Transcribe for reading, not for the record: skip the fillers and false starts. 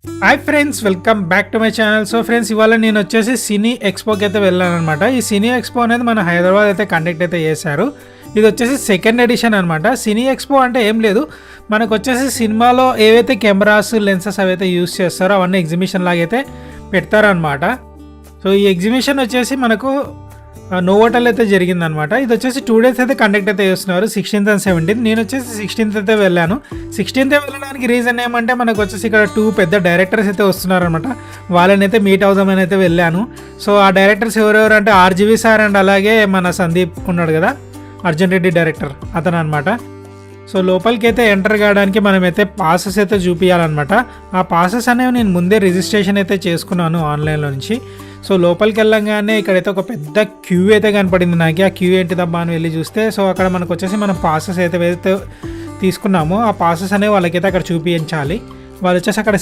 Hi friends, welcome back to my channel. So friends, ఇవాళ నేను వచ్చేసి సినీ ఎక్స్పోకి అయితే వెళ్ళాను అనమాట. ఈ సినీ ఎక్స్పో అనేది మన హైదరాబాద్ అయితే కండక్ట్ అయితే చేశారు. ఇది వచ్చేసి సెకండ్ ఎడిషన్ అనమాట. సినీ ఎక్స్పో అంటే ఏం లేదు, మనకు వచ్చేసి సినిమాలో ఏవైతే కెమెరాస్ లెన్సెస్ అవైతే యూస్ చేస్తారో అవన్నీ ఎగ్జిబిషన్ లాగా అయితే పెడతారనమాట. సో ఈ ఎగ్జిబిషన్ వచ్చేసి మనకు నోవోటల్ అయితే జరిగిందనమాట. ఇది వచ్చేసి 2 days అయితే కండక్ట్ అయితే చేస్తున్నారు, 16th and 17th. నేను వచ్చేసి 16th అయితే వెళ్ళాను. 16th వెళ్ళడానికి రీజన్ ఏమంటే మనకు వచ్చేసి ఇక్కడ 2 పెద్ద డైరెక్టర్స్ అయితే వస్తున్నారనమాట. వాళ్ళని అయితే మీట్ అవుదామని అయితే వెళ్ళాను. సో ఆ డైరెక్టర్స్ ఎవరెవరు అంటే ఆర్జీవి సార్ అండ్ అలాగే మన సందీప్ ఉన్నాడు కదా, అర్జున్ రెడ్డి డైరెక్టర్, అతను అనమాట. సో లోపలికి అయితే ఎంటర్ కావడానికి మనమైతే పాసెస్ అయితే చూపించాలన్నమాట. ఆ పాసెస్ అనేవి నేను ముందే రిజిస్ట్రేషన్ అయితే చేసుకున్నాను ఆన్లైన్లో నుంచి. సో లోపలికి వెళ్ళంగానే ఇక్కడైతే ఒక పెద్ద క్యూ అయితే కనపడింది నాకు. ఆ క్యూ ఏంటిదబ్బా అని వెళ్ళి చూస్తే, సో అక్కడ మనకు వచ్చేసి మనం పాసెస్ అయితే తీసుకున్నాము. ఆ పాసెస్ అనేవి వాళ్ళకైతే అక్కడ చూపించాలి. వాళ్ళు వచ్చేసి అక్కడ